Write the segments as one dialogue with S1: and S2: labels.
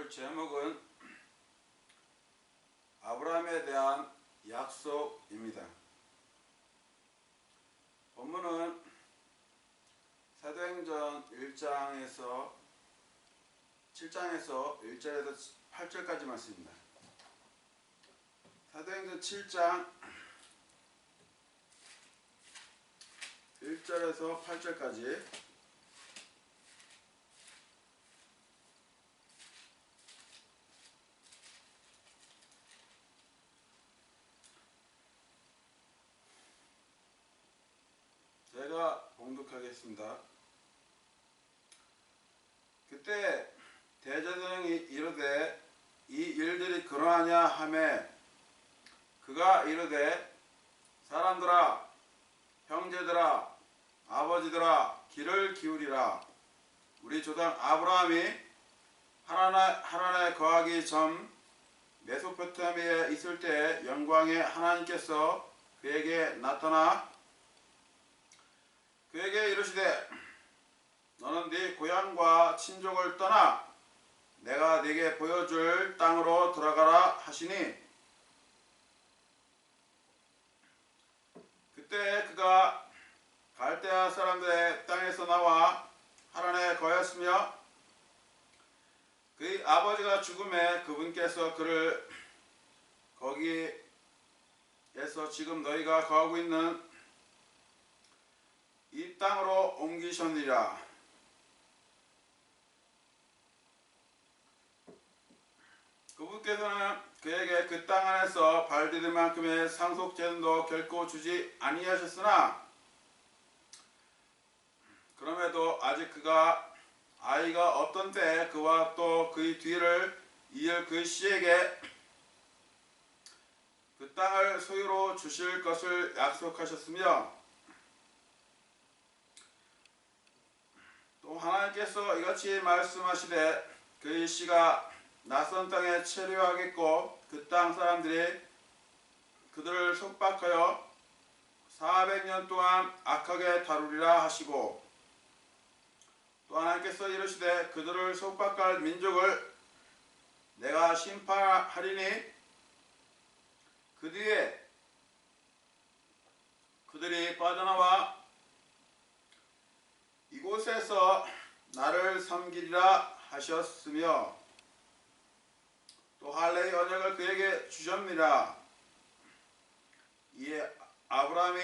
S1: 볼 제목은 아브라함에 대한 약속입니다. 본문은 사도행전 1장에서 7장에서 1절에서 8절까지 말씀입니다. 사도행전 7장 1절에서 8절까지 제가 봉독하겠습니다. 그때 대제사장이 이르되 이 일들이 그러하냐 하매 그가 이르되 사람들아 형제들아 아버지들아 귀를 기울이라. 우리 조상 아브라함이 하란에 거하기 전 메소포타미아에 있을 때 영광의 하나님께서 그에게 나타나 그에게 이르시되 너는 네 고향과 친족을 떠나 내가 네게 보여줄 땅으로 들어가라 하시니 그때 그가 갈대아 사람들의 땅에서 나와 하란에 거하였으며 그의 아버지가 죽음에 그분께서 그를 거기에서 지금 너희가 거하고 있는 이 땅으로 옮기셨느니라. 그분께서는 그에게 그 땅 안에서 발디딜 만큼의 상속제도 결코 주지 아니하셨으나 그럼에도 아직 그가 아이가 없던 때 그와 또 그의 뒤를 이을 그 씨에게 그 땅을 소유로 주실 것을 약속하셨으며 또 하나님께서 이같이 말씀하시되 그의 씨가 낯선 땅에 체류하겠고 그 땅 사람들이 그들을 속박하여 400년 동안 악하게 다루리라 하시고 또 하나님께서 이르시되 그들을 속박할 민족을 내가 심판하리니 그 뒤에 그들이 빠져나와 이곳에서 나를 섬기리라 하셨으며 또 할례의 언약을 그에게 주셨느니라. 이에 아브라함이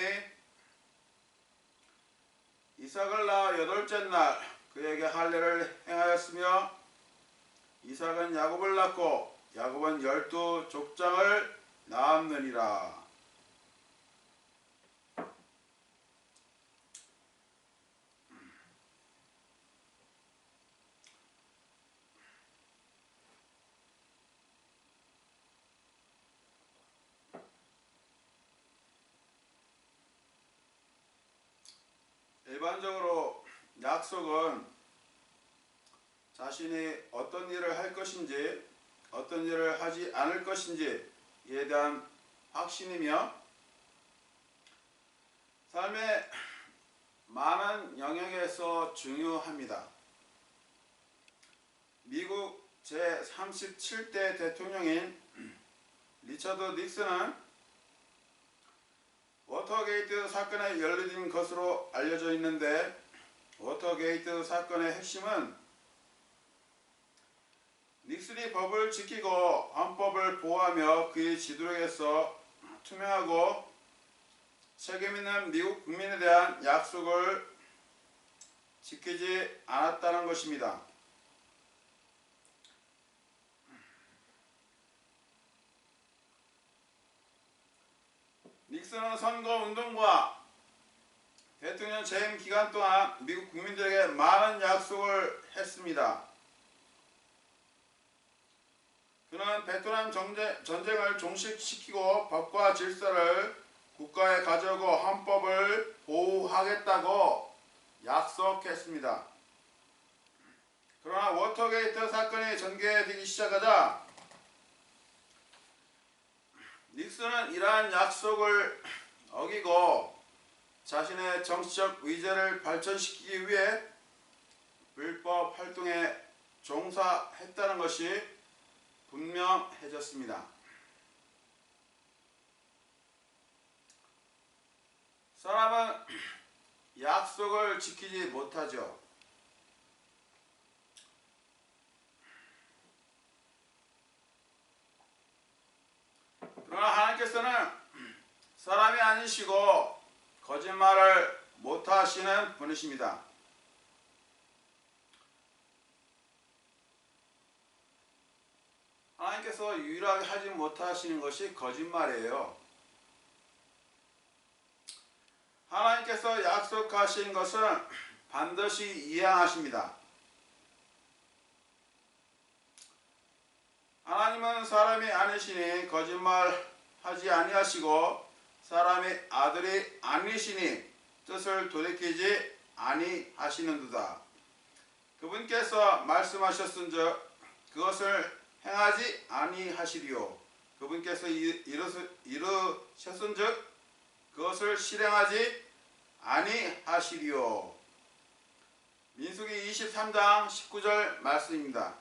S1: 이삭을 낳아 8째 날 그에게 할례를 행하였으며 이삭은 야곱을 낳고 야곱은 12족장을 낳았느니라. 일반적으로 약속은 자신이 어떤 일을 할 것인지 어떤 일을 하지 않을 것인지에 대한 확신이며 삶의 많은 영역에서 중요합니다. 미국 제37대 대통령인 리처드 닉슨은 워터게이트 사건에 연루된 것으로 알려져 있는데 워터게이트 사건의 핵심은 닉슨이 법을 지키고 헌법을 보호하며 그의 지도력에서 투명하고 책임있는 미국 국민에 대한 약속을 지키지 않았다는 것입니다. 닉슨은 선거운동과 대통령 재임 기간 동안 미국 국민들에게 많은 약속을 했습니다. 그는 베트남 전쟁을 종식시키고 법과 질서를 국가에 가져오고 헌법을 보호하겠다고 약속했습니다. 그러나 워터게이트 사건이 전개되기 시작하자 닉슨은 이러한 약속을 어기고 자신의 정치적 의제를 발전시키기 위해 불법 활동에 종사했다는 것이 분명해졌습니다. 사람은 약속을 지키지 못하죠. 그러나 하나님께서는 사람이 아니시고 거짓말을 못하시는 분이십니다. 하나님께서 유일하게 하지 못하시는 것이 거짓말이에요. 하나님께서 약속하신 것은 반드시 이행하십니다. 하나님은 사람이 아니시니 거짓말하지 아니하시고 사람의 아들이 아니시니 뜻을 돌이키지 아니하시는도다. 그분께서 말씀하셨은즉 그것을 행하지 아니하시리요. 그분께서 이루셨은즉 그것을 실행하지 아니하시리요. 민수기 23장 19절 말씀입니다.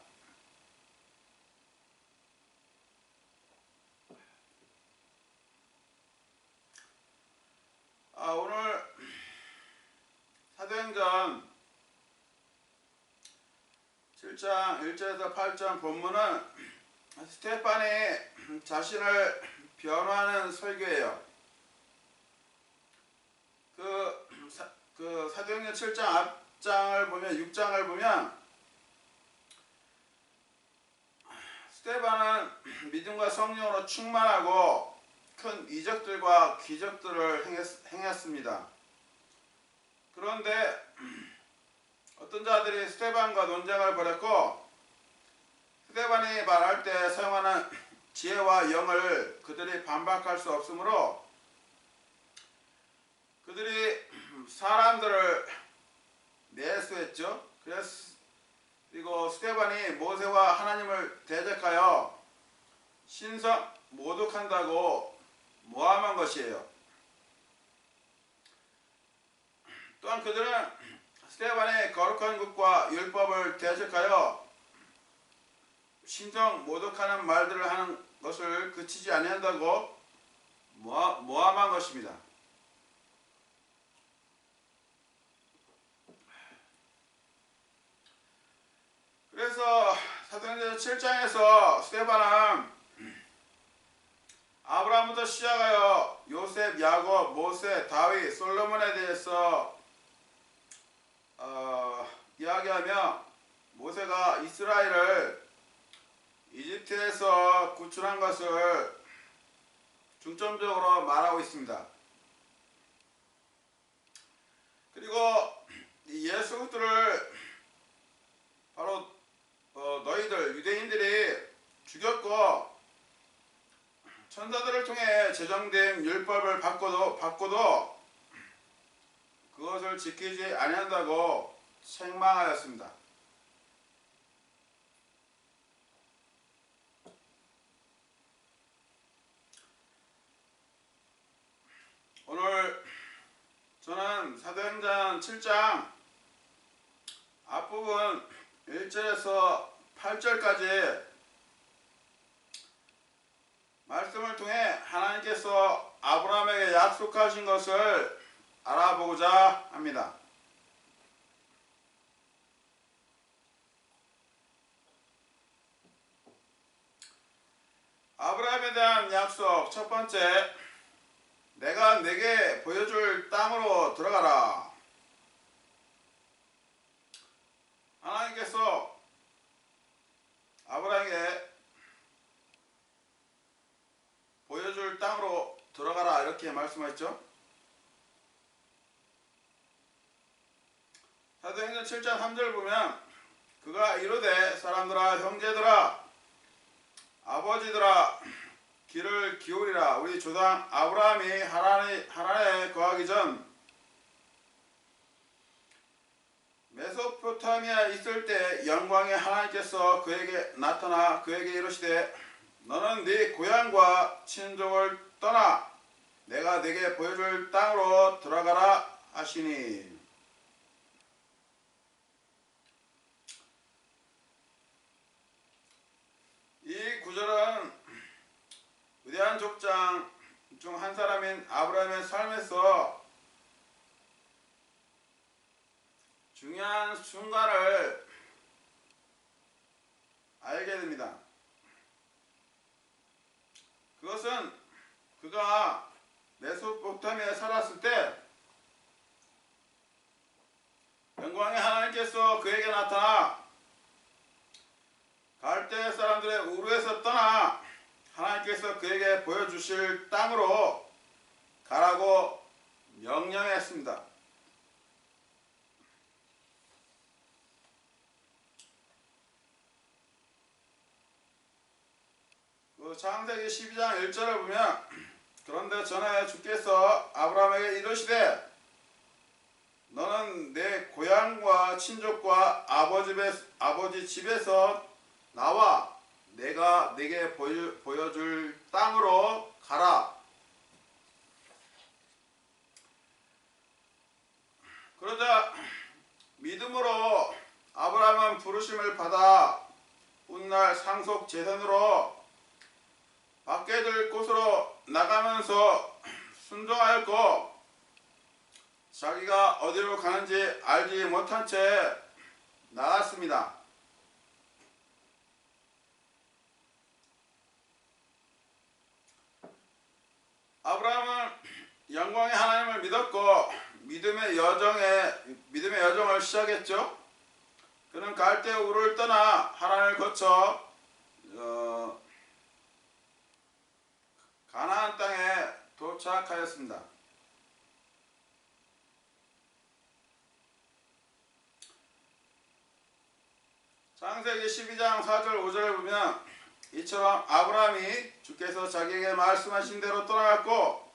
S1: 오늘 사도행전 7장 1절에서 8절 본문은 스테판이 자신을 변호하는 설교예요. 그 사도행전 7장 앞장을 보면 6장을 보면 스테반은 믿음과 성령으로 충만하고 큰 이적들과 기적들을 행했습니다. 그런데 어떤 자들이 스테반과 논쟁을 벌였고 스테반이 말할 때 사용하는 지혜와 영을 그들이 반박할 수 없으므로 그들이 사람들을 매수했죠. 그리고 스테반이 모세와 하나님을 대적하여 신성 모독한다고 모함한 것이에요. 또한 그들은 스테반의 거룩한 것과 율법을 대적하여 신성 모독하는 말들을 하는 것을 그치지 아니한다고 모함한 것입니다. 그래서 사도행전 7장에서 스테반은 아브라함부터 시작하여 요셉, 야곱, 모세, 다윗, 솔로몬에 대해서 이야기하며 모세가 이스라엘을 이집트에서 구출한 것을 중점적으로 말하고 있습니다. 그리고 예수 그리스도를 바로 너희들 유대인들이 죽였고 천사들을 통해 제정된 율법을 받고도 그것을 지키지 아니한다고 책망하였습니다. 오늘 저는 사도행전 7장 앞부분 1절에서 8절까지 말씀을 통해 하나님께서 아브라함에게 약속하신 것을 알아보고자 합니다. 아브라함에 대한 약속 첫 번째, 내가 네게 보여줄 땅으로 들어가라. 하나님께서 아브라함에게 보여줄 땅으로 들어가라 이렇게 말씀하셨죠. 사도행전 7장 3절 보면 그가 이르되 사람들아 형제들아 아버지들아 귀를 기울이라. 우리 조상 아브라함이 하란에 거하기 전 메소포타미아에 있을 때 영광의 하나님께서 그에게 나타나 그에게 이르시되 너는 네 고향과 친족을 떠나 내가 네게 보여줄 땅으로 들어가라 하시니. 7장 중 한 사람인 아브라함의 삶에서 중요한 순간을 알게 됩니다. 그것은 그가 메소포타미아에 살았을 때 영광의 하나님께서 그에게 나타나 갈대 사람들의 우르에서 떠나 하나님께서 그에게 보여주실 땅으로 가라고 명령했습니다. 그 창세기 12장 1절을 보면 그런데 전에 주께서 아브라함에게 이르시되 너는 내 고향과 친족과 아버지 집에서 나와 내가 네게 보여줄 땅으로 가라. 그러자 믿음으로 아브라함은 부르심을 받아 훗날 상속 제선으로 받게 될 곳으로 나가면서 순종하였고 자기가 어디로 가는지 알지 못한 채 나갔습니다. 아브라함은 영광의 하나님을 믿었고 믿음의 여정을 시작했죠. 그는 갈대 우르를 떠나 하란을 거쳐 가나안 땅에 도착하였습니다. 창세기 12장 4절 5절을 보면 이처럼 아브라함이 주께서 자기에게 말씀하신 대로 떠나갔고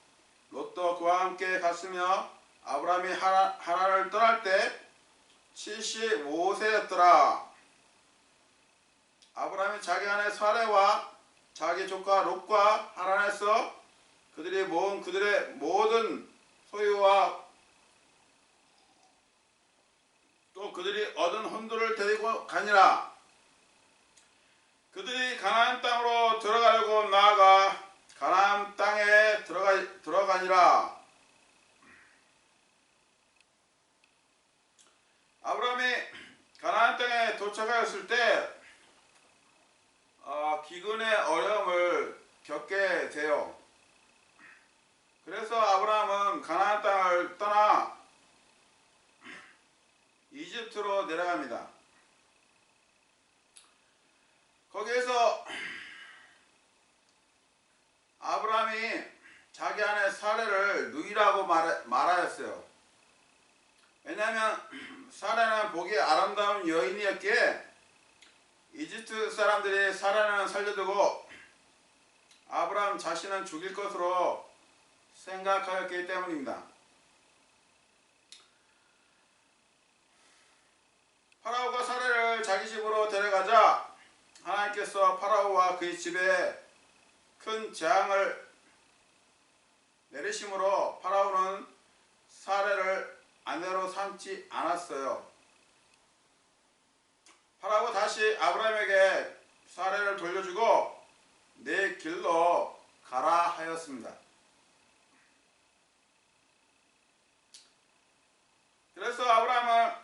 S1: 롯도 그와 함께 갔으며 아브라함이 하란을 떠날 때 75세였더라. 아브라함이 자기 아내 사레와 자기 조카 롯과 하란에서 그들이 모은 그들의 모든 소유와 또 그들이 얻은 혼들을 데리고 가니라. 그들이 가나안 땅으로 들어가려고 나아가 가나안 땅에 들어가니라. 아브라함이 가나안 땅에 도착하였을 때 기근의 어려움을 겪게 돼요. 그래서 아브라함은 가나안 땅을 떠나 이집트로 내려갑니다. 거기에서 아브라함이 자기 아내 사레를 누이라고 말하였어요. 왜냐하면 사레는 보기 아름다운 여인이었기에 이집트 사람들이 사레는 살려두고 아브라함 자신은 죽일 것으로 생각하였기 때문입니다. 파라오가 사레를 자기 집으로 데려가자 하나님께서 파라오와 그의 집에 큰 재앙을 내리심으로 파라오는 사레를 아내로 삼지 않았어요. 파라오가 다시 아브라함에게 사레를 돌려주고 내 길로 가라 하였습니다. 그래서 아브라함은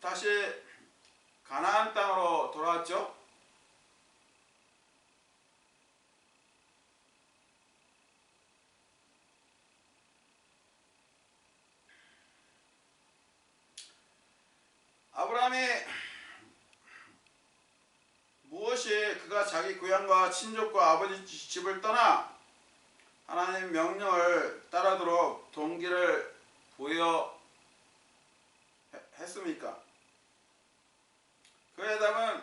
S1: 다시 가나안 땅으로 돌아왔죠. 아브라함이 무엇이 그가 자기 고향과 친족과 아버지 집을 떠나 하나님 명령을 따르도록 동기를 부여했습니까? 그의 답은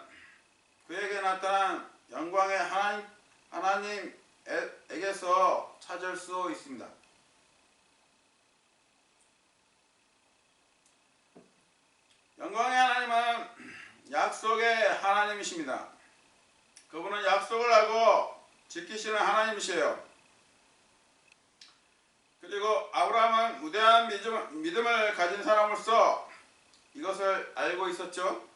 S1: 그에게 나타난 영광의 하나님에게서 찾을 수 있습니다. 영광의 하나님은 약속의 하나님이십니다. 그분은 약속을 하고 지키시는 하나님이세요. 그리고 아브라함은 무대한 믿음을 가진 사람으로서 이것을 알고 있었죠.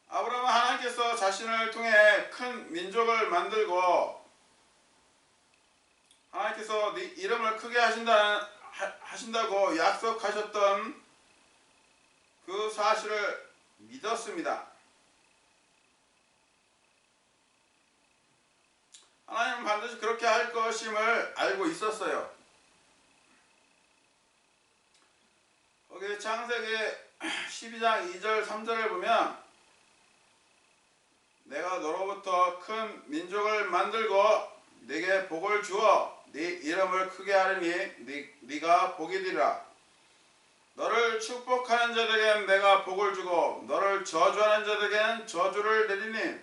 S1: 아브라함은 하나님께서 자신을 통해 큰 민족을 만들고 하나님께서 네 이름을 크게 하신다고 약속하셨던 그 사실을 믿었습니다. 하나님은 반드시 그렇게 할 것임을 알고 있었어요. 거기 창세기 12장 2절 3절을 보면 내가 너로부터 큰 민족을 만들고 네게 복을 주어 네 이름을 크게 하리니 네가 복이 되리라. 너를 축복하는 자들에게는 내가 복을 주고 너를 저주하는 자들에게는 저주를 내리니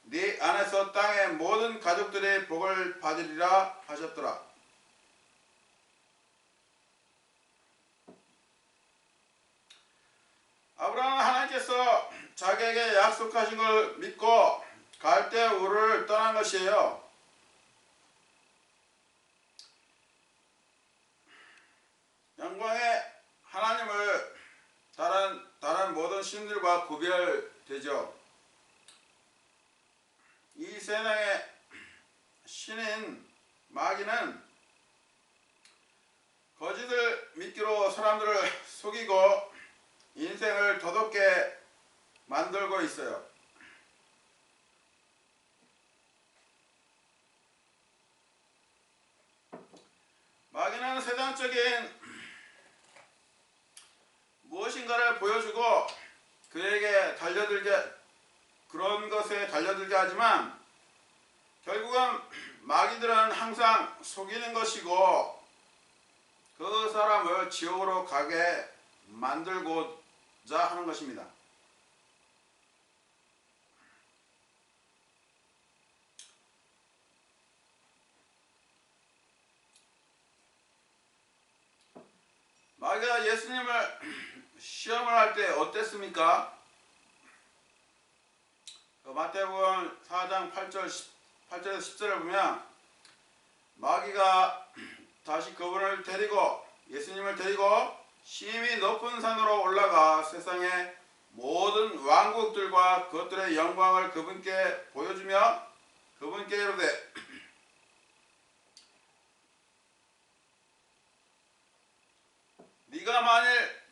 S1: 네 안에서 땅의 모든 가족들이 복을 받으리라 하셨더라. 아브라함은 하나님께서 자기에게 약속하신 걸 믿고 갈대 우르를 떠난 것이에요. 영광의 하나님을 다른 모든 신들과 구별되죠. 이 세상의 신인 마귀는 거짓을 믿기로 사람들을 속이고 인생을 더럽게 만들고 있어요. 마귀는 세상적인 무엇인가를 보여주고 그에게 그런 것에 달려들게 하지만 결국은 마귀들은 항상 속이는 것이고 그 사람을 지옥으로 가게 만들고자 하는 것입니다. 마귀가 예수님을 시험을 할 때 어땠습니까? 마태복음 4장 8절에서 10절을 보면 마귀가 다시 예수님을 데리고 심히 높은 산으로 올라가 세상의 모든 왕국들과 그것들의 영광을 그분께 보여주며 그분께 이르되 네가 만일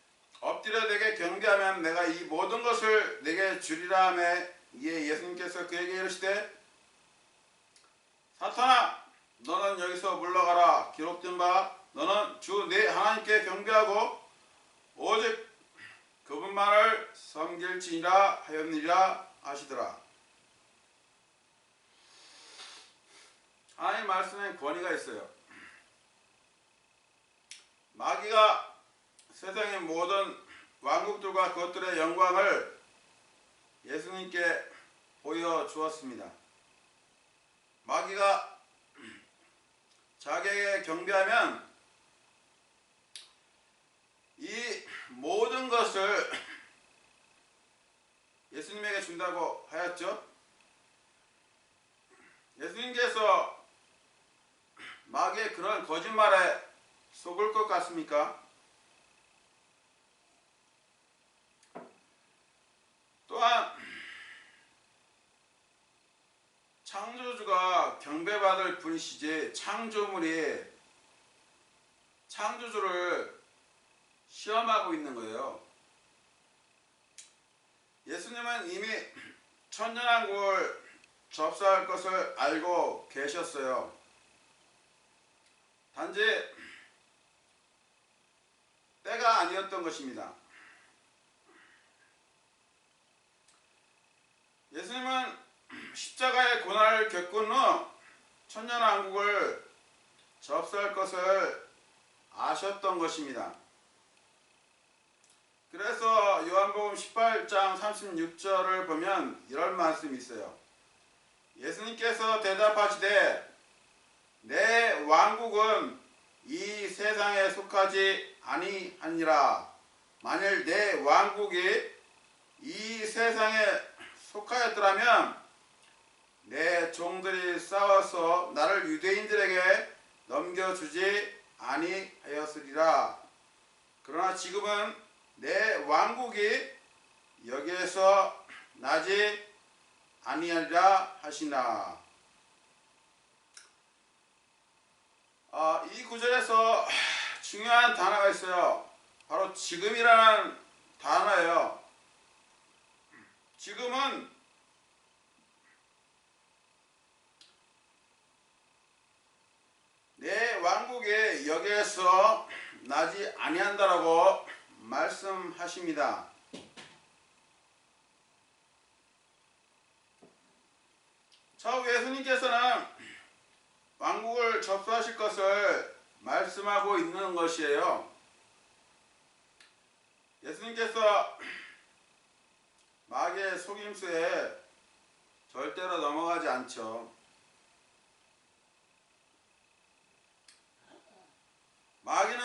S1: 엎드려 내게 경배하면 내가 이 모든 것을 내게 주리라 하매 이에 예수님께서 그에게 이르시되 사탄아 너는 여기서 물러가라. 기록된 바 너는 주 네 하나님께 경배하고 오직 그분만을 섬길지니라 하였느니라 하시더라. 하나님 말씀에 권위가 있어요. 마귀가 세상의 모든 왕국들과 그것들의 영광을 예수님께 보여주었습니다. 마귀가 자기에게 경배하면 이 모든 것을 예수님에게 준다고 하였죠. 예수님께서 마귀의 그런 거짓말에 속을 것 같습니까? 또한 창조주가 경배받을 분이시지 창조주를 시험하고 있는 거예요. 예수님은 이미 천년왕국을 접수할 것을 알고 계셨어요. 단지 때가 아니었던 것입니다. 예수님은 십자가의 고난을 겪은 후 천년왕국을 접수할 것을 아셨던 것입니다. 그래서 요한복음 18장 36절을 보면 이런 말씀이 있어요. 예수님께서 대답하시되 내 왕국은 이 세상에 속하지 아니하니라. 만일 내 왕국이 이 세상에 속하였더라면 내 종들이 싸워서 나를 유대인들에게 넘겨주지 아니하였으리라. 그러나 지금은 내 왕국이 여기에서 나지 아니하리라 하시나. 이 구절에서 중요한 단어가 있어요. 바로 지금이라는 단어예요. 지금은 내 왕국의 여기에서 나지 아니한다라고 말씀하십니다. 저 예수님께서는 왕국을 접수하실 것을 말씀하고 있는 것이에요. 예수님께서 마귀의 속임수에 절대로 넘어가지 않죠. 마귀는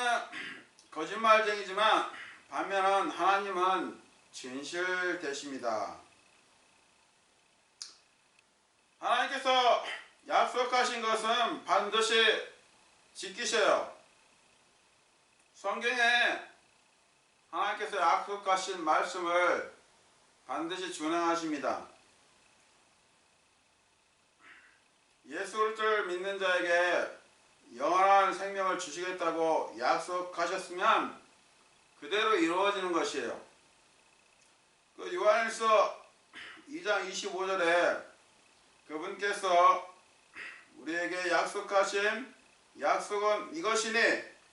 S1: 거짓말쟁이지만 반면은 하나님은 진실되십니다. 하나님께서 약속하신 것은 반드시 지키셔요. 성경에 하나님께서 약속하신 말씀을 반드시 준행하십니다. 예수 그리스도를 믿는 자에게 영원한 생명을 주시겠다고 약속하셨으면 그대로 이루어지는 것이에요. 그 요한일서 2장 25절에 그분께서 우리에게 약속하신 약속은 이것이니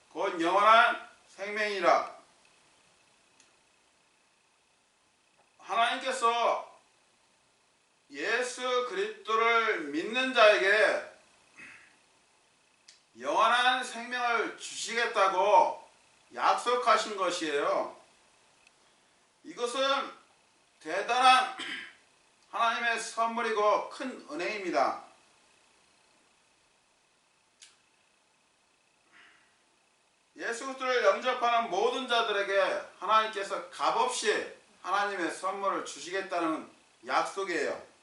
S1: 곧 영원한 생명이라. 하나님께서 예수 그리스도를 믿는 자에게 영원한 생명을 주시겠다고 약속하신 것이에요. 이것은 대단한 하나님의 선물이고 큰 은혜입니다. 예수 그리스도를 영접하는 모든 자들에게 하나님께서 값없이 하나님의 선물을 주시겠다는 약속이에요.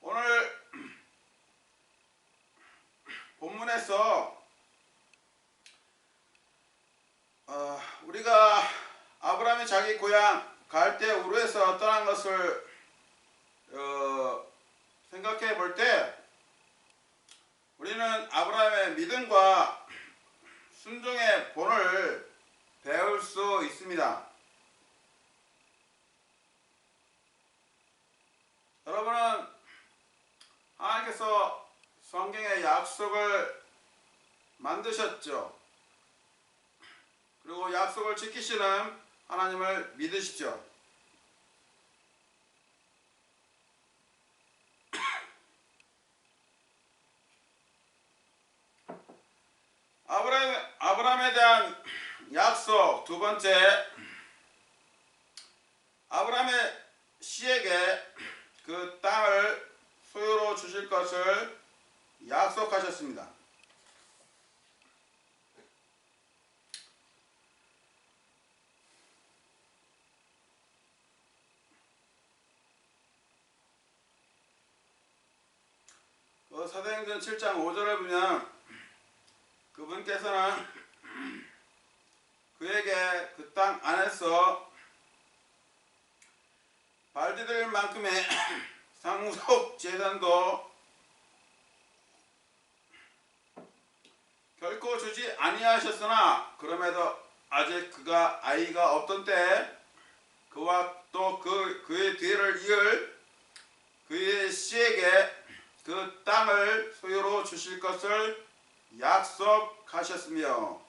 S1: 오늘 본문에서 우리가 아브라함이 자기 고향 갈대 우르에서 떠난 것을 생각해 볼 때 우리는 아브라함의 믿음과 순종의 본을 배울 수 있습니다. 여러분은 하나님께서 성경의 약속을 만드셨죠. 그리고 약속을 지키시는 하나님을 믿으시죠. 아브라함에 대한 약속 두 번째, 아브라함의 씨에게 그 땅을 소유로 주실 것을 약속하셨습니다. 사도행전 7장 5절을 보면 그분께서는 그에게 그 땅 안에서 발디딜 만큼의 상속 재산도 결코 주지 아니하셨으나 그럼에도 아직 그가 아이가 없던 때 그와 또 그의 뒤를 이을 그의 씨에게 그 땅을 소유로 주실 것을 약속하셨으며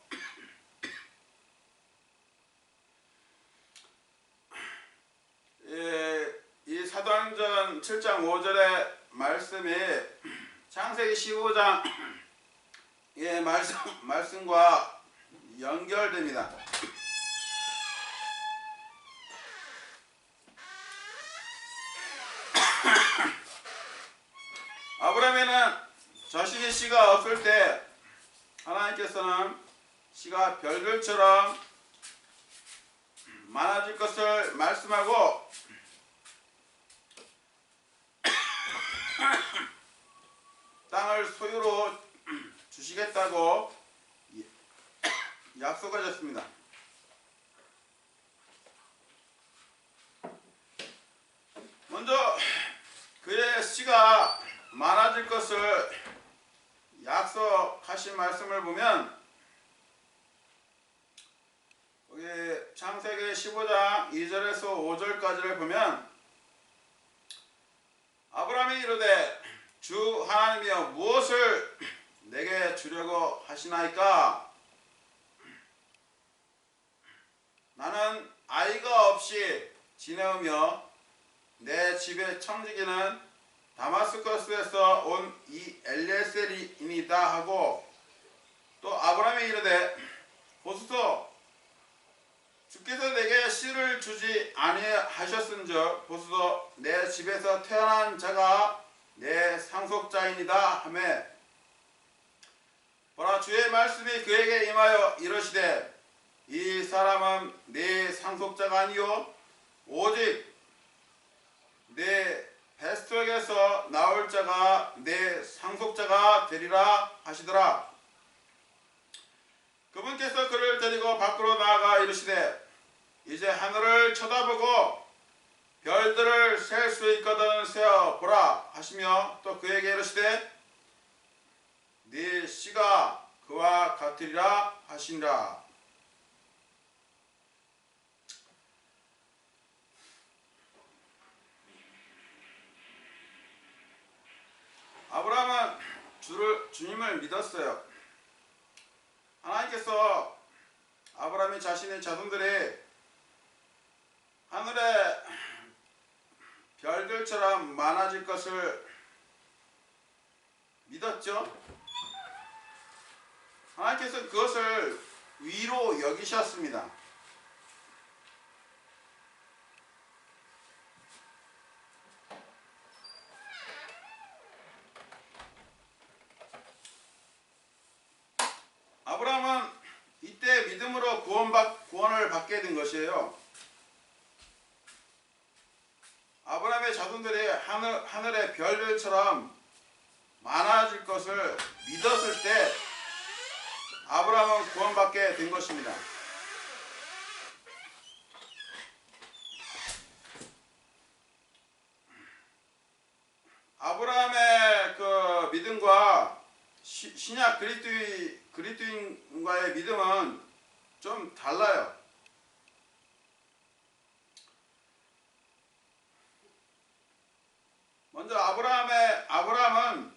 S1: 이 사도행전 7장 5절의 말씀이 창세기 15장의 말씀과 연결됩니다. 아브라함에는 자신의 씨가 없을 때 하나님께서는 씨가 별들처럼 많아질 것을 말씀하고 땅을 소유로 주시겠다고 약속하셨습니다. 먼저 그의 씨가 많아 많아질 것을 약속하신 말씀을 보면 여기 창세기 15장 2절에서 5절까지를 보면 아브라함이 이르되 주 하나님이여 무엇을 내게 주려고 하시나이까? 나는 아이가 없이 지내오며 내 집의 청지기는 다마스커스에서 온 이 엘리에셀이니이다 하고, 또 아브라함이 이르되 보소서 주께서 내게 씨를 주지 아니하셨은즉 보소서 내 집에서 태어난 자가 내 상속자이니이다 하매, 보라 주의 말씀이 그에게 임하여 이르시되 이 사람은 네 상속자가 아니요 오직 네 뱃속에서 나올 자가 내 상속자가 되리라 하시더라. 그분께서 그를 데리고 밖으로 나아가 이르시되 이제 하늘을 쳐다보고 별들을 셀 수 있거든 세어 보라 하시며, 또 그에게 이르시되 네 씨가 그와 같으리라 하시니라. 아브라함은 주님을 믿었어요. 하나님께서 아브라함이 자신의 자손들이 하늘의 별들처럼 많아질 것을 믿었죠. 하나님께서 그것을 위로 여기셨습니다. 아브라함은 이때 믿음으로 구원을 받게 된 것이에요. 아브라함의 자손들이 하늘의 별들처럼 많아질 것을 믿었을 때 아브라함은 구원받게 된 것입니다. 아브라함의 그 믿음과 신약 그리스도인과의 믿음은 좀 달라요. 먼저 아브라함은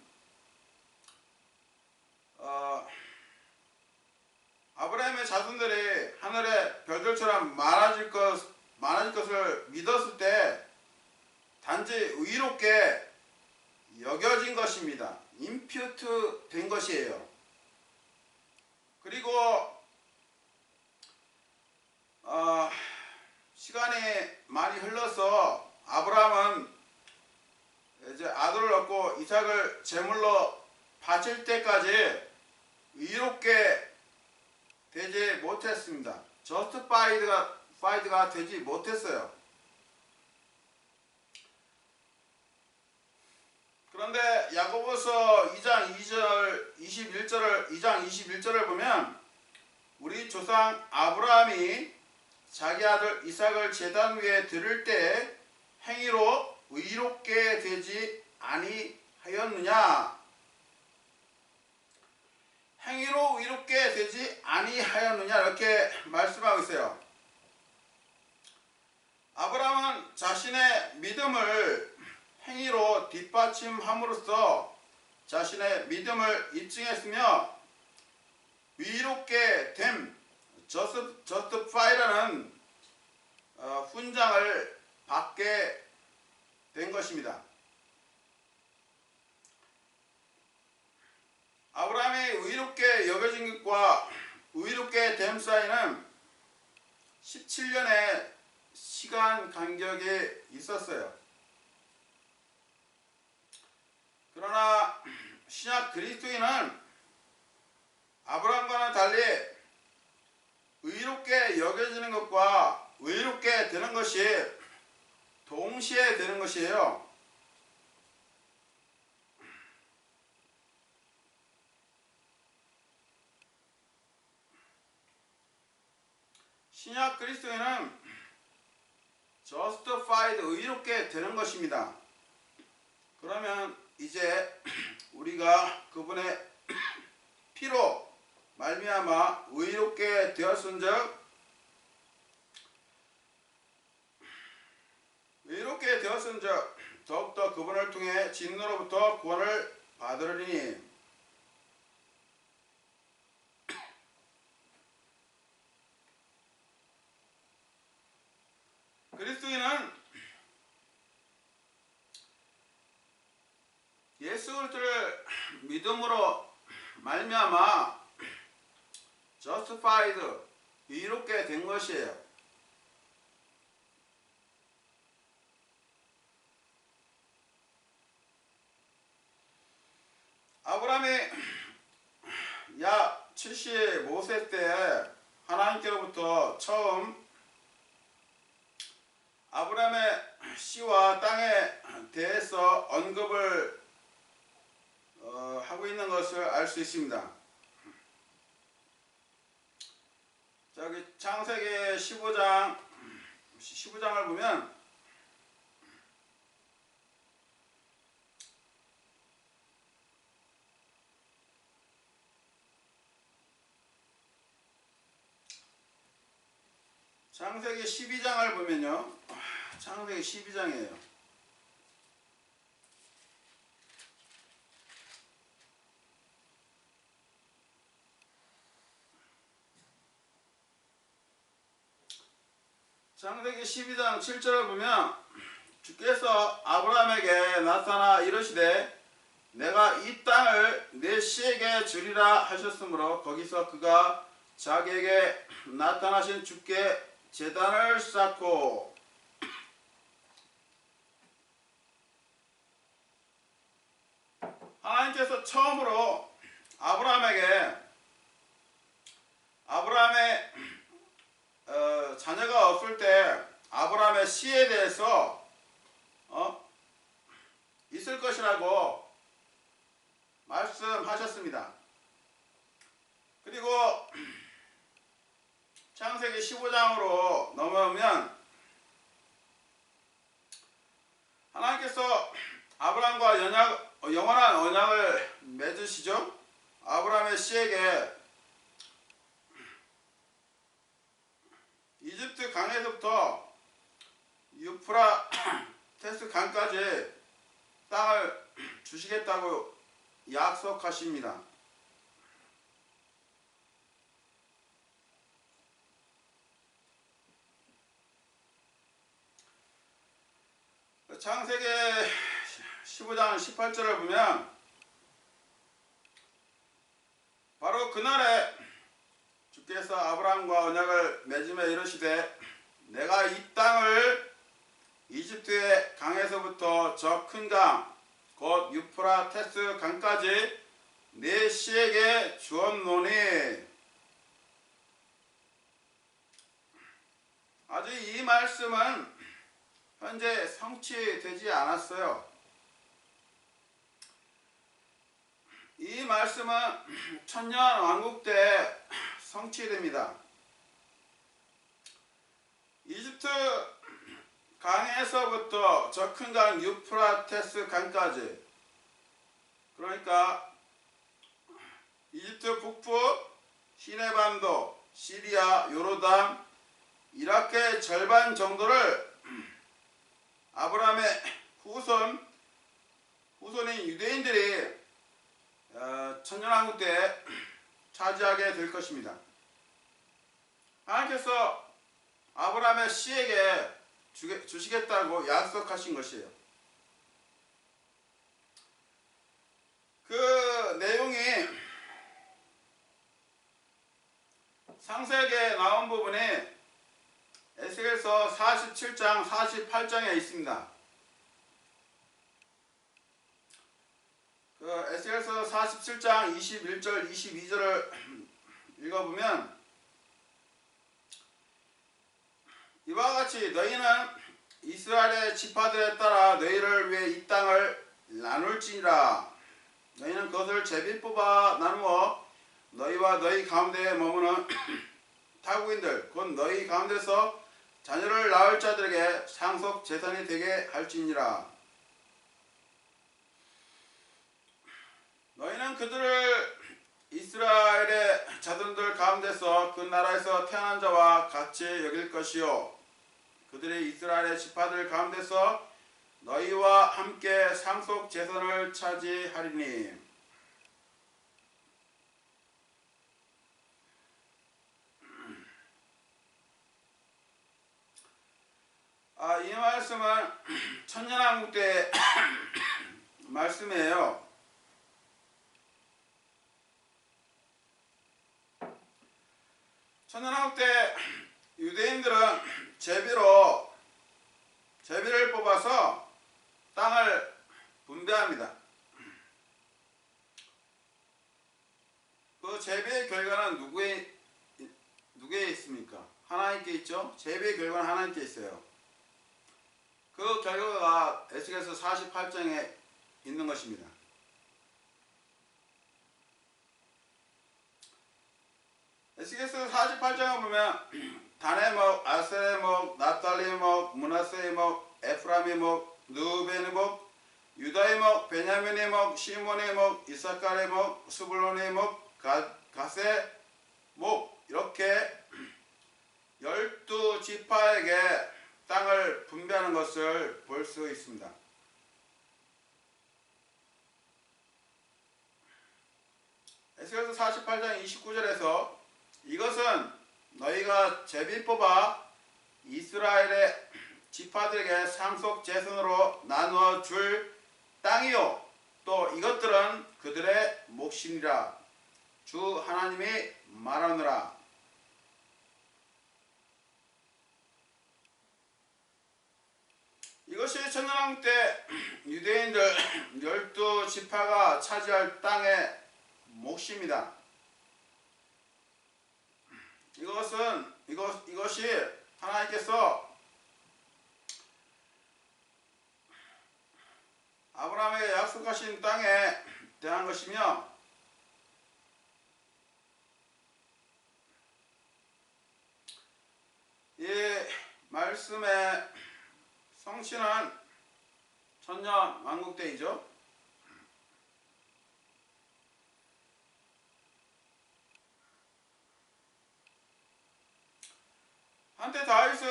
S1: 아브라함의 자손들이 하늘의 별들처럼 많아질 것을 믿었을 때 단지 의롭게 여겨진 것입니다. 임퓨트 된 것이에요. 그리고 시간이 많이 흘러서 아브라함은 이제 아들을 얻고 이삭을 제물로 바칠 때까지 의롭게 되지 못했습니다. 저스티파이드가 되지 못했어요. 그런데 야고보서 2장 21절을 보면 우리 조상 아브라함이 자기 아들 이삭을 제단 위에 드릴 때 행위로 의롭게 되지 아니하였느냐? 행위로 의롭게 되지 아니하였느냐? 이렇게 말씀하고 있어요. 아브라함은 자신의 믿음을 행위로 뒷받침함으로써 자신의 믿음을 입증했으며 의롭게 됨, justify라는 훈장을 받게 된 것입니다. 아브라함이 의롭게 여겨진 것과 의롭게 됨 사이는 17년의 시간 간격이 있었어요. 그러나 신약 그리스도인은 아브라함과는 달리 의롭게 여겨지는 것과 의롭게 되는 것이 동시에 되는 것이에요. 신약 그리스도인은 justified 의롭게 되는 것입니다. 그러면 이제 우리가 그분의 피로 말미암아 의롭게 되었은즉 더욱더 그분을 통해 진노로부터 구원을 받으리니 그리스도인은 예수 그리스도를 믿음으로 말미암아 justified 의롭게 된 것이에요. 아브라함이 약 75세 때 하나님께로부터 처음 아브라함의 씨와 땅에 대해서 언급을 하고 있는 것을 알 수 있습니다. 저기 창세기 15장을 보면 창세기 12장을 보면요. 창세기 12장이에요. 창세기 12장 7절을 보면 주께서 아브라함에게 나타나 이르시되 내가 이 땅을 내 씨에게 주리라 하셨으므로 거기서 그가 자기에게 나타나신 주께 제단을 쌓고 하나님께서 처음으로 아브라함의 자녀가 없을 때 아브라함의 씨에 대해서 있을 것이라고 말씀하셨습니다. 그리고 창세기 15장으로 넘어오면 하나님께서 아브라함과 영원한 언약을 맺으시죠. 아브라함의 씨에게 이집트 강에서부터 유프라테스 강까지 땅을 주시겠다고 약속하십니다. 창세기 15장 18절을 보면 바로 그날에 주께서 아브라함과 언약을 맺으며 이르시되 내가 이 땅을 이집트의 강에서부터 저 큰 강 곧 유프라테스 강까지 내 씨에게 주었노니 아직 이 말씀은 현재 성취되지 않았어요. 이 말씀은 천년 왕국 때 성취됩니다. 이집트 강에서부터 저 큰 강 유프라테스 강까지, 그러니까 이집트 북부 시내반도, 시리아, 요르단, 이라크의 절반 정도를 아브라함의 후손인 유대인들이 천년왕국 때 차지하게 될 것입니다. 하나님께서 아브라함의 씨에게 주시겠다고 약속하신 것이에요. 그 내용이 창세기에 나온 부분이 에스겔서 47장 48장에 있습니다. 그 에스겔서 47장 21절 22절을 읽어보면 이와 같이 너희는 이스라엘의 지파들에 따라 너희를 위해 이 땅을 나눌지니라. 너희는 그것을 제비 뽑아 나누어 너희와 너희 가운데에 머무는 타국인들 곧 너희 가운데서 자녀를 낳을 자들에게 상속 재산이 되게 할지니라. 너희는 그들을 이스라엘의 자손들 가운데서 그 나라에서 태어난 자와 같이 여길 것이요 그들이 이스라엘의 지파들 가운데서 너희와 함께 상속 제선을 차지하리니 이 말씀은 천년왕국 때 말씀이에요. 천년왕국 때 유대인들은 제비를 뽑아서 땅을 분배합니다. 그 제비의 결과는 누구에 있습니까? 하나님께 있죠. 제비의 결과는 하나님께 있어요. 그 결과가 에스겔서 48장에 있는 것입니다. 에스겔서 48장을 보면 단의 목, 아셀의 목, 납달리의 목, 므낫세의 목, 에프라임의 목, 르우벤의 목, 유다의 목, 베냐민의 목, 시몬의 목, 이사칼의 목, 스불론의 목, 갓의 목 이렇게 12지파에게 땅을 분배하는 것을 볼 수 있습니다. 에스겔서 48장 29절에서 이것은 너희가 제비 뽑아 이스라엘의 지파들에게 상속 제선으로 나누어 줄 땅이요 또 이것들은 그들의 몫이니라 주 하나님이 말하노라. 이것이 천년왕국 때 유대인들 12지파가 차지할 땅의 몫입니다. 이것이 하나님께서 아브라함에게 약속하신 땅에 대한 것이며 이 말씀의 성취는 천년왕국 때이죠. 한때 다윗은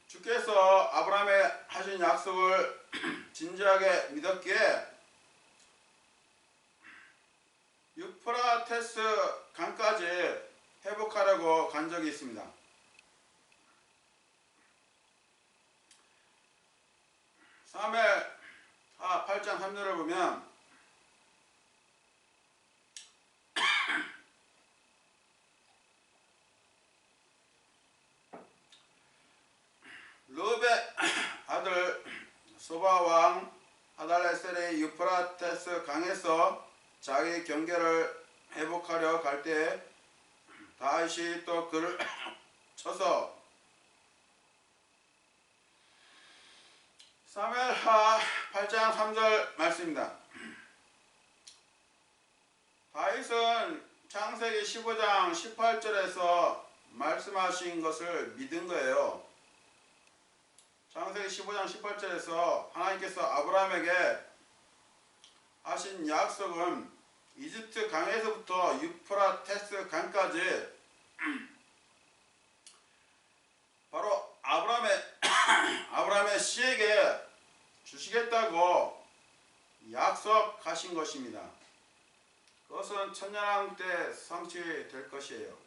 S1: 주께서 아브라함에 하신 약속을 진지하게 믿었기에 유프라테스 강까지 회복하려고 간 적이 있습니다. 사무엘하 8장 3절을 보면 르벨 아들 소바 왕 하달레셀의 유프라테스 강에서 자기 경계를 회복하려 갈 때 다윗이 또 그를 쳐서 사무엘하 8장 3절 말씀입니다. 다윗은 창세기 15장 18절에서 말씀하신 것을 믿은 거예요. 창세기 15장 18절에서 하나님께서 아브라함에게 하신 약속은 이집트 강에서부터 유프라테스 강까지 바로 아브라함의 씨에게 주시겠다고 약속하신 것입니다. 그것은 천년왕국 때 성취될 것이에요.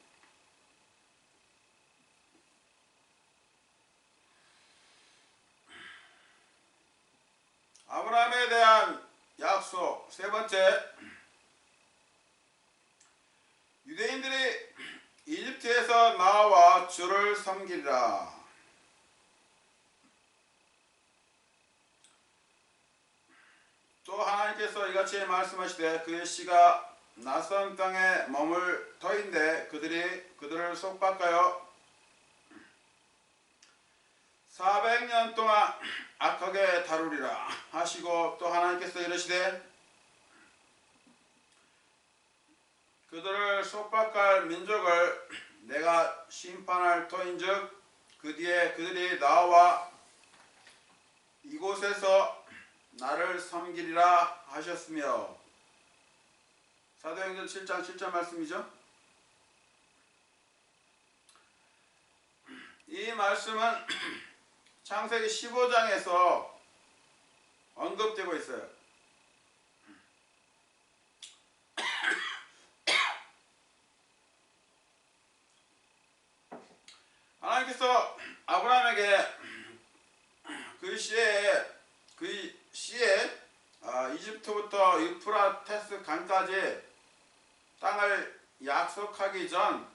S1: 아브라함에 대한 약속 세 번째, 유대인들이 이집트에서 나와 주를 섬기리라. 또 하나님께서 이같이 말씀하시되 그의 씨가 낯선 땅에 머물 터인데 그들을 속박하여 400년 동안 악하게 다루리라 하시고 또 하나님께서 이르시되 그들을 속박할 민족을 내가 심판할 터인즉 그 뒤에 그들이 나와 이곳에서 나를 섬기리라 하셨으며 사도행전 7장 7절 말씀이죠. 이 말씀은 창세기 15장에서 언급되고 있어요. 하나님께서 아브라함에게 그 시에 이집트부터 유프라테스 강까지 땅을 약속하기 전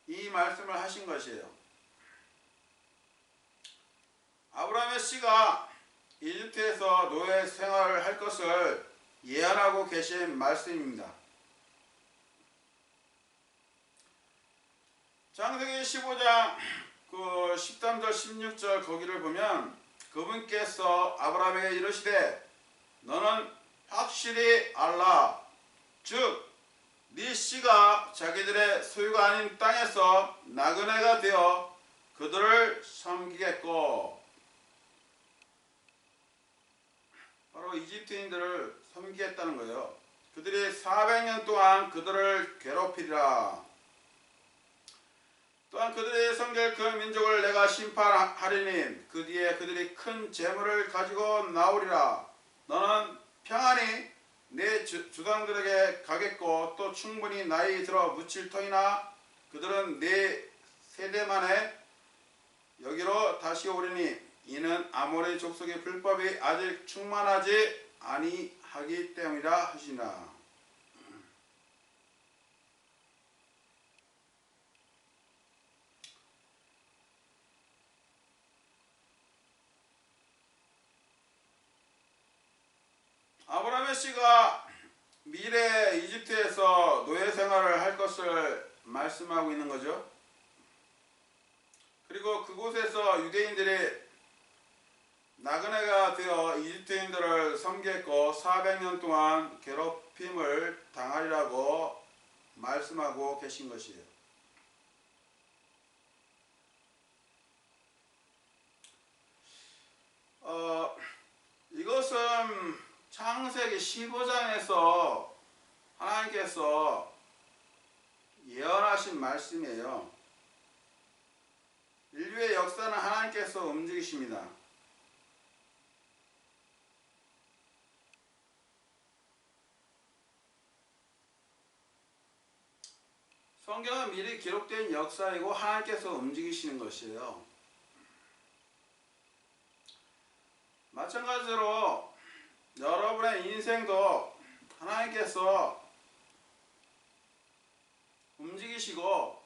S1: 이 말씀을 하신 것이에요. 아브라함의 씨가 이집트에서 노예 생활을 할 것을 예언하고 계신 말씀입니다. 창세기 15장 13절 16절 거기를 보면 그분께서 아브라함에게 이르시되 너는 확실히 알라 즉 네 씨가 자기들의 소유가 아닌 땅에서 나그네가 되어 그들을 섬기겠고, 바로 이집트인들을 섬기겠다는 거예요. 그들이 400년 동안 그들을 괴롭히리라. 또한 그들이 섬길 그 민족을 내가 심판하리니 그 뒤에 그들이 큰 재물을 가지고 나오리라. 너는 평안히 내 주당들에게 가겠고 또 충분히 나이 들어 묻힐 터이나 그들은 네 세대 만에 여기로 다시 오리니 이는 아모리 족속의 불법이 아직 충만하지 아니하기 때문이라 하시나. 아브라함의 씨가 미래 이집트에서 노예 생활을 할 것을 말씀하고 있는 거죠. 그리고 그곳에서 유대인들이 나그네가 되어 이집트인들을 섬겼고 400년 동안 괴롭힘을 당하리라고 말씀하고 계신 것이에요. 이것은 창세기 15장에서 하나님께서 예언하신 말씀이에요. 인류의 역사는 하나님께서 움직이십니다. 성경은 미리 기록된 역사이고 하나님께서 움직이시는 것이에요. 마찬가지로 여러분의 인생도 하나님께서 움직이시고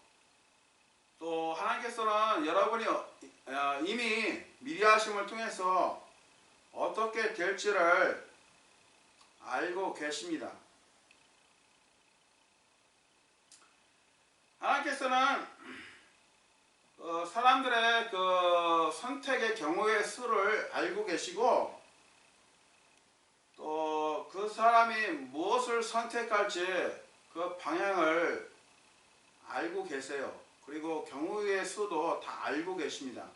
S1: 또 하나님께서는 여러분이 이미 미리하심을 통해서 어떻게 될지를 알고 계십니다. 하나님께서는 사람들의 그 선택의 경우의 수를 알고 계시고 또 그 사람이 무엇을 선택할지 그 방향을 알고 계세요. 그리고 경우의 수도 다 알고 계십니다.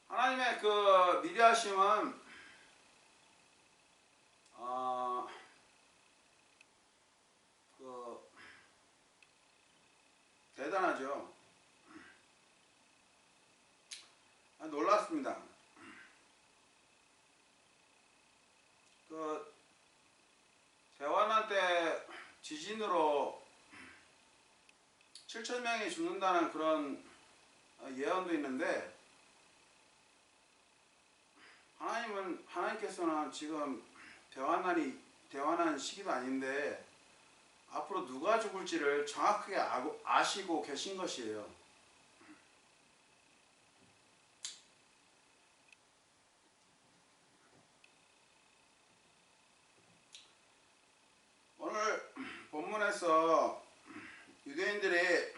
S1: 하나님의 그 미리하심은 대단하죠. 놀랐습니다. 그 대환란 때 지진으로 7,000명이 죽는다는 그런 예언도 있는데 하나님께서는 지금 대환란 시기도 아닌데 앞으로 누가 죽을지를 정확하게 아시고 계신 것이에요. 오늘 본문에서 유대인들이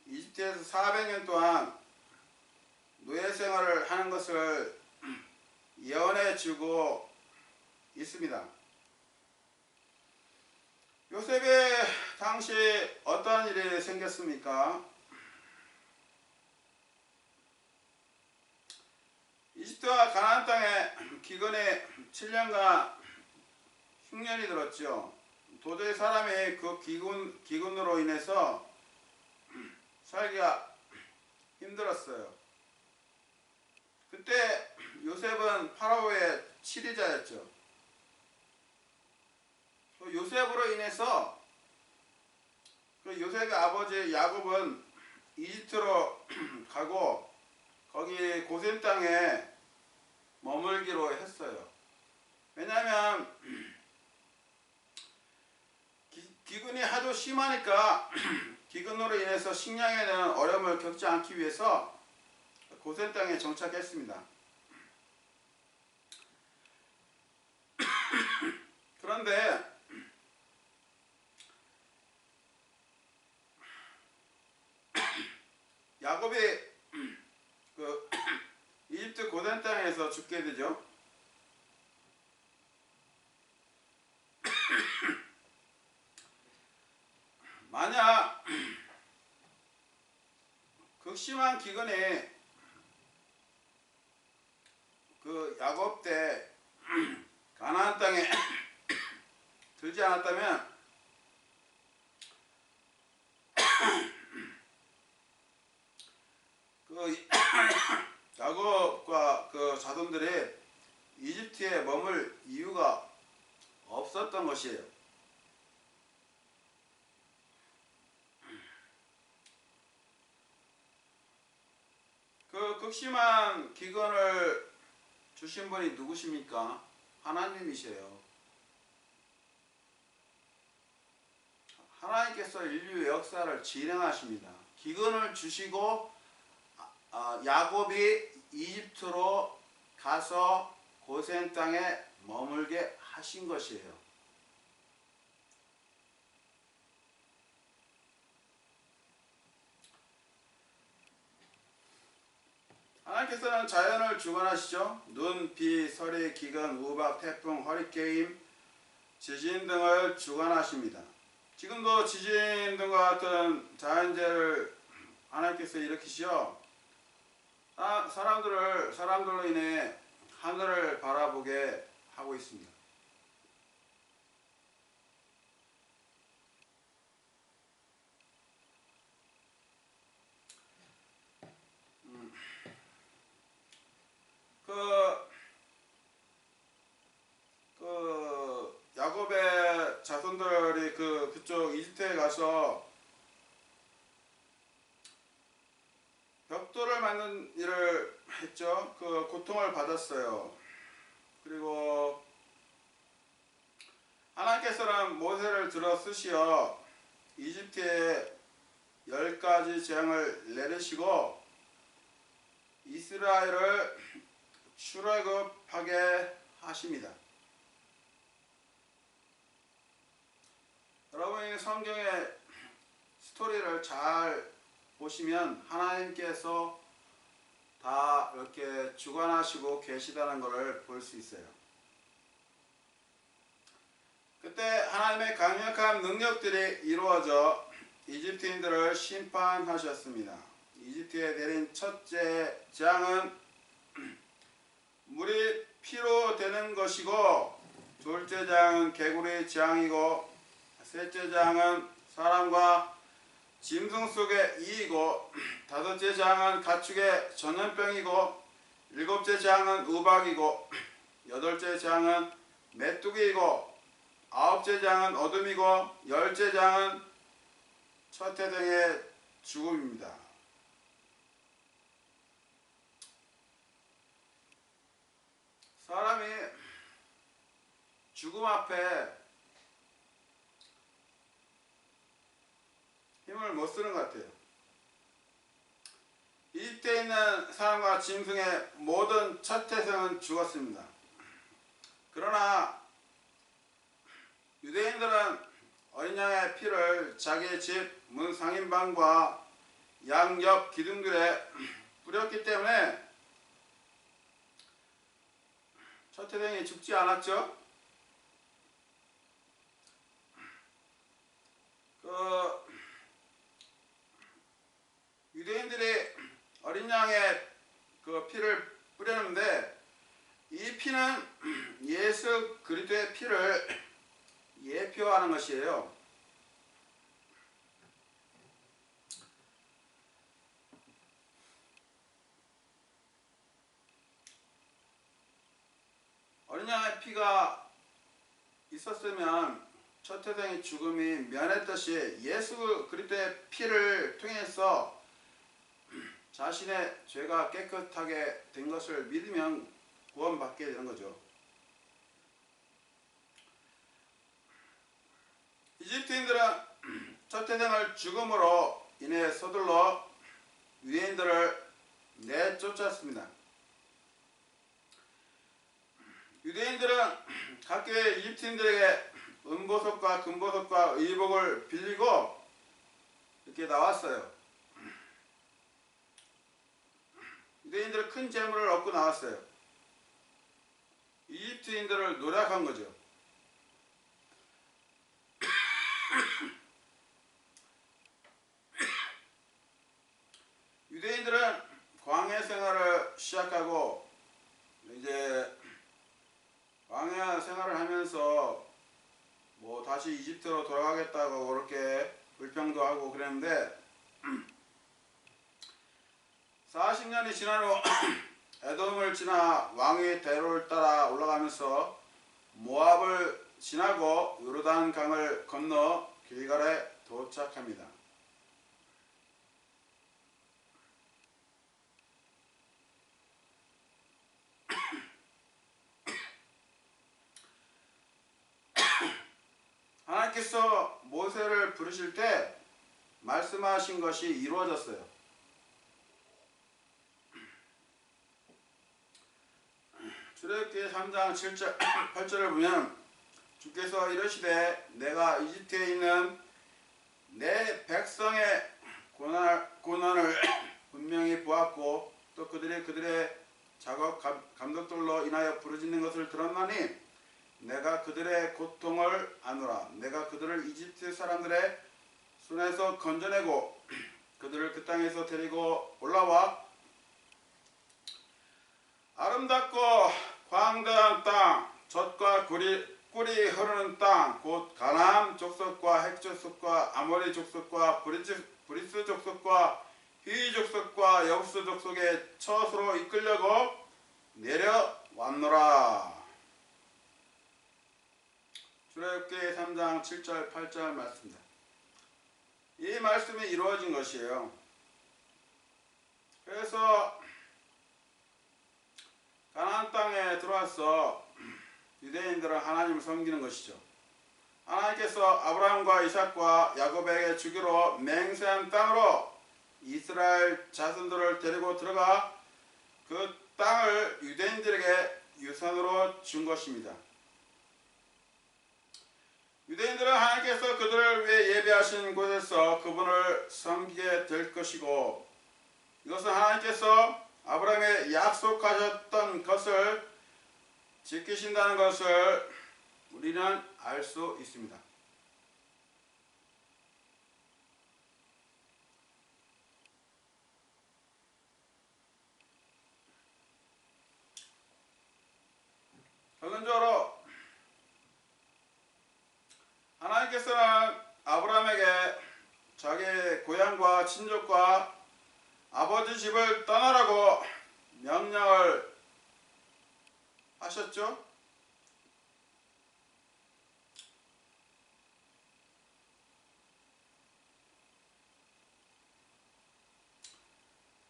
S1: 이집트에서 400년 동안 노예 생활을 하는 것을 예언해 주고 있습니다. 요셉의 당시 어떠한 일이 생겼습니까? 이집트와 가나안 땅에 기근이 7년간 흉년이 들었죠. 도저히 사람이 그 기근으로 인해서 살기가 힘들었어요. 그때 요셉은 파라오의 7위자였죠. 그 요셉으로 인해서 그 요셉의 아버지 야곱은 이집트로 가고 거기 고센 땅에 머물기로 했어요. 왜냐하면 기근이 하도 심하니까 기근으로 인해서 식량에 대한 어려움을 겪지 않기 위해서 고센 땅에 정착했습니다. 그런데 야곱이 그 이집트 고센 땅에서 죽게 되죠. 만약 극심한 기근이 그 야곱 때 가나안 땅에 들지 않았다면 그 야곱과 그 자손들이 이집트에 머물 이유가 없었던 것이에요. 그 극심한 기근을 주신 분이 누구십니까? 하나님이세요. 하나님께서 인류의 역사를 진행하십니다. 기근을 주시고 야곱이 이집트로 가서 고센 땅에 머물게 하신 것이에요. 하나님께서는 자연을 주관하시죠. 눈, 비, 서리, 기근, 우박, 태풍, 허리케인, 지진 등을 주관하십니다. 지금도 지진 등과 같은 자연재해를 하나님께서 일으키시어 사람들로 인해 하늘을 바라보게 하고 있습니다. 야곱의 자손들이 그쪽 이집트에 가서 벽돌을 만든 일을 했죠. 그 고통을 받았어요. 그리고 하나님께서는 모세를 들어 쓰시어 이집트에 10가지 재앙을 내리시고 이스라엘을 출애굽하게 하십니다. 여러분이 성경의 스토리를 잘 보시면 하나님께서 다 이렇게 주관하시고 계시다는 것을 볼 수 있어요. 그때 하나님의 강력한 능력들이 이루어져 이집트인들을 심판하셨습니다. 이집트에 내린 첫째 재앙은 물이 피로 되는 것이고, 둘째 재앙은 개구리 재앙이고, 셋째 재앙은 사람과 짐승 속의 이이고, 다섯째 재앙은 가축의 전염병이고, 일곱째 재앙은 우박이고, 여덟째 재앙은 메뚜기이고, 아홉째 재앙은 어둠이고, 열째 재앙은 첫 해등의 죽음입니다. 사람이 죽음 앞에 힘을 못 쓰는 것 같아요. 이집트에 있는 사람과 짐승의 모든 첫 태생은 죽었습니다. 그러나 유대인들은 어린 양의 피를 자기의 집 문 상인방과 양 옆 기둥들에 뿌렸기 때문에 첫 태생이 죽지 않았죠. 그 유대인들이 어린 양의 그 피를 뿌렸는데 이 피는 예수 그리스도의 피를 예표하는 것이에요. 어린 양의 피가 있었으면 첫 태생의 죽음이 면했듯이 예수 그리스도의 피를 통해서 자신의 죄가 깨끗하게 된 것을 믿으면 구원받게 되는 거죠. 이집트인들은 첫 태생을 죽음으로 인해 서둘러 유대인들을 내쫓았습니다. 유대인들은 각교의 이집트인들에게 은보석과 금보석과 의복을 빌리고 이렇게 나왔어요. 유대인들은 큰 재물을 얻고 나왔어요. 이집트인들을 노략한 거죠. 유대인들은 광야 생활을 시작하고 이제 광야 생활을 하면서 뭐 다시 이집트로 돌아가겠다고 그렇게 불평도 하고 그랬는데 40년이 지난 후 에돔을 지나 왕의 대로를 따라 올라가면서 모압을 지나고 요르단 강을 건너 길갈에 도착합니다. 하나님께서 모세를 부르실 때 말씀하신 것이 이루어졌어요. 출애굽기 3장 7절 8절을 보면 주께서 이르시되 내가 이집트에 있는 내 백성의 고난을 분명히 보았고 또 그들의 작업 감독들로 인하여 부르짖는 것을 들었나니 내가 그들의 고통을 아노라. 내가 그들을 이집트 사람들의 손에서 건져내고 그들을 그 땅에서 데리고 올라와 아름답고 광대한 땅, 젖과 꿀이 흐르는 땅, 곧 가나안 족속과 헷 족속과 아모리 족속과 브리스 족속과 히위 족속과 여부스 족속의 처소로 이끌려고 내려왔노라. 출애굽기 3장 7절 8절 말씀입니다. 이 말씀이 이루어진 것이에요. 그래서 가나안 땅에 들어와서 유대인들은 하나님을 섬기는 것이죠. 하나님께서 아브라함과 이삭과 야곱에게 주기로 맹세한 땅으로 이스라엘 자손들을 데리고 들어가 그 땅을 유대인들에게 유산으로 준 것입니다. 유대인들은 하나님께서 그들을 위해 예배하신 곳에서 그분을 섬기게 될 것이고 이것은 하나님께서 아브라함에 약속하셨던 것을 지키신다는 것을 우리는 알 수 있습니다. 결론적으로 하나님께서는 아브라함에게 자기의 고향과 친족과 아버지 집을 떠나라고 명령을 하셨죠.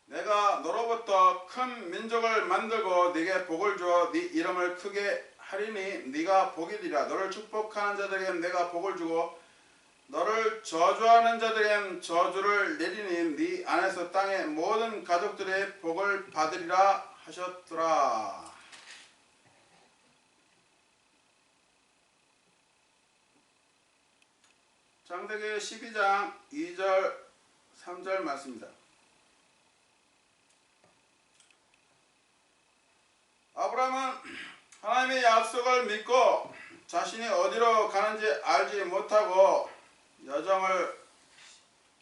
S1: 내가 너로부터 큰 민족을 만들고 네게 복을 주어 네 이름을 크게 하리니 네가 복이 되리라. 너를 축복하는 자들에겐 내가 복을 주고 너를 저주하는 자들에겐 저주를 내리니 네 안에서 땅의 모든 가족들의 복을 받으리라 하셨더라. 창세기 12장 2절 3절 말씀입니다. 아브라함은 하나님의 약속을 믿고 자신이 어디로 가는지 알지 못하고 여정을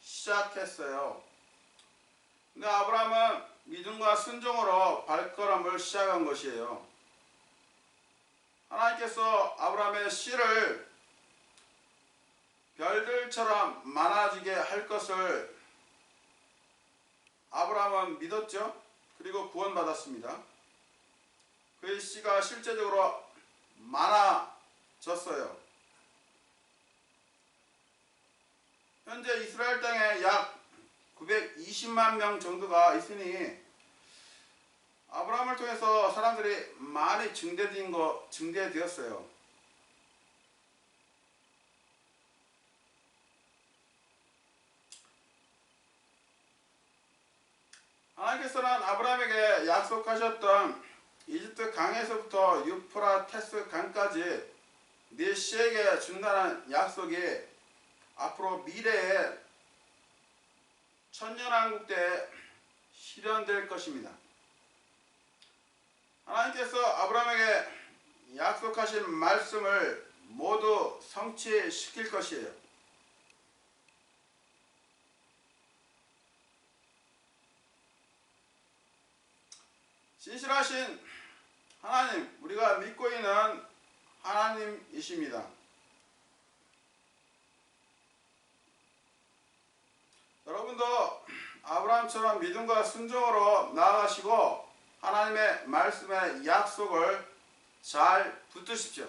S1: 시작했어요. 근데 아브라함은 믿음과 순종으로 발걸음을 시작한 것이에요. 하나님께서 아브라함의 씨를 별들처럼 많아지게 할 것을 아브라함은 믿었죠. 그리고 구원받았습니다. 그의 씨가 실제적으로 많아졌어요. 현재 이스라엘 땅에 약 920만 명 정도가 있으니 아브라함을 통해서 사람들이 많이 증대되었어요. 하나님께서는 아브라함에게 약속하셨던 이집트 강에서부터 유프라테스 강까지 네 씨에게 준다는 약속이 앞으로 미래에 천년왕국 때 실현될 것입니다. 하나님께서 아브라함에게 약속하신 말씀을 모두 성취시킬 것이에요. 신실하신 하나님, 우리가 믿고 있는 하나님이십니다. 여러분도 아브라함처럼 믿음과 순종으로 나아가시고 하나님의 말씀의 약속을 잘 붙드십시오.